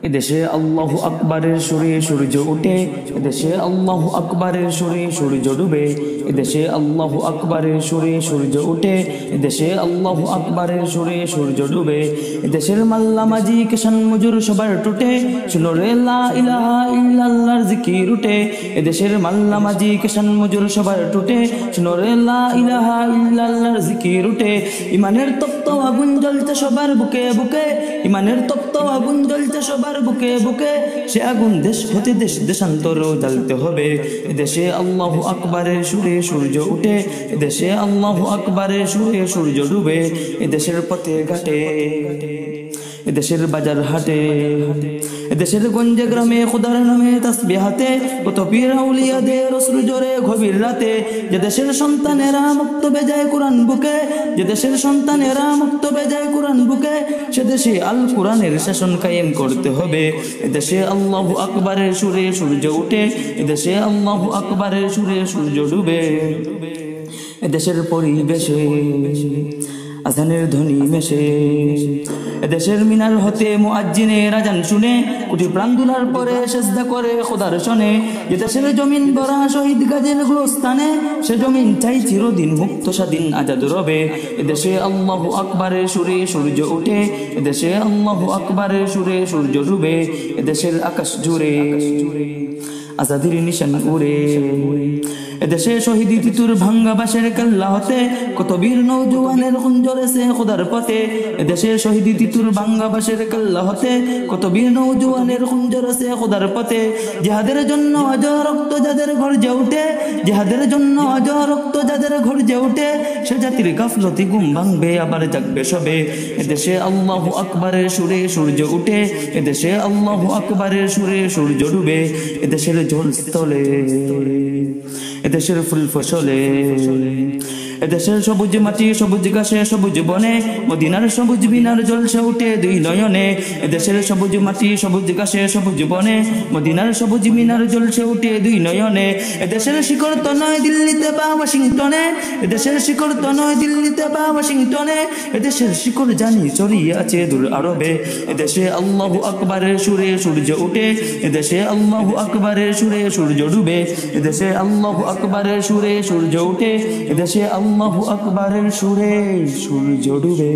এদেশে আল্লাহু আকবারের সুরে সূর্য ওঠে, এদেশে আল্লাহু আকবারের সুরে সূর্য ডুবে। এদেশে আল্লাহু আকবারের সুরে সূর্য ওঠে, এদেশে আল্লাহু আকবারের সুরে সূর্য ডুবে। এদেশের মাল্লা মাঝি কিষান মজুর সবার টুটে, শুনো রে লা ইলাহা ইল্লাল্লাহর জিকির উঠে। এদেশের মাল্লা মাঝি কিষান মজুর সবার টুটে, শুনো রে লা ইলাহা ইল্লাল্লাহর জিকির উঠে। ইমানের তপ্ত আগুন জ্বলতে সবার বুকে বুকে, ইমানের তপ্ত আগুন জ্বলতে সবার বুকে বুকে। সে আগুন দেশ হতে দেশ দেশান্তরেও জ্বালতে হবে। এদেশে আল্লাহু আকবারের সুরে সূর্য উঠে, এদেশে আল্লাহু আকবারের সুরে সূর্য ডুবে। এদেশের পথে ঘাটে, এদেশের বাজার হাটে, এদেশের গঞ্জে গ্রামে খোদার নামে তাসবিহ হাতে, কত পীর আউলিয়াদের অশ্রু জোরে গভীর রাতে। যে দেশের সন্তানেরা মুক্ত বেজায় কোরআন বুকে, যে দেশের সন্তানেরা মুক্ত বেজায় কোরআন বুকে, সে দেশে আল কোরআনের শাসন কায়েম করতে হবে। এদেশে আল্লাহু আকবারের সুরে সূর্য উঠে, এদেশে আল্লাহু আকবারের সুরে সূর্য ডুবে। এদেশের পরিবেশে আজানের ধ্বনি মেশে, এদেশের মিনার হতে মুয়াজ্জিনের আজান শুনে, কোটি প্রাণ দুলার পরে সেজদা করে খোদার শনে। যে দেশের জমিন ভরা শহীদ গাজীর গুলস্তানে, সে জমিন চাই চিরদিন মুক্ত স্বাধীন আজাদ রবে। এদেশে আল্লাহু আকবারের সুরে সূর্য ওঠে, এদেশে আল্লাহু আকবারের সুরে সূর্য ডুবে। এদেশের আকাশ জুড়ে আজাদির নিশান উড়ে, এদেশে শহীদ তিতুর ভাঙ্গা বাঁশের কেল্লা হতে, কত বীর নৌজওয়ানের খুন ঝরেছে খোদার পথে। এদেশে শহীদ তিতুর ভাঙ্গা বাঁশের কেল্লা হতে, কত বীর নৌজওয়ানের খুন ঝরেছে খোদার পথে। জিহাদের জন্য আজ রক্ত যাদের গর্জে উঠে, জিহাদের জন্য আজ রক্ত যাদের গর্জে উঠে, সে জাতির গাফলতি ঘুম ভাঙবে আবার জাগবে সবে। এদেশে আল্লাহু আকবারের সুরে সূর্য উঠে, এদেশে আল্লাহু আকবারের সুরে সূর্য ডুবে। এদেশের জলস্থলে, এদেশের ফুল ফসলে, এদেশের সবুজ মাটি সবুজ ঘাসে সবুজ বনে, মদিনার সবুজ বিনার জলসে উঠে দুই নয়নে। এদেশের সবুজ মাটি সবুজ ঘাসে সবুজ বনে, মদিনার সবুজ মিনার জলসে উঠে দুই নয়নে। এদেশের শিকড় তো নয় দিল্লিতে বা ওয়াশিংটনে, এদেশের শিকড় তো নয় দিল্লিতে বা ওয়াশিংটনে, এদেশের শিকড় জানি ছড়িয়ে আছে দূর আরবে। এদেশে আল্লাহু আকবারের সুরে সূর্য উঠে, এদেশে আল্লাহু আকবারের সুরে সূর্য ডুবে। এদেশে আল্লাহু আকবারের সুরে সূর্য উঠে, এদেশে আল্লাহু আকবারের সুরে সূর্য ডুবে।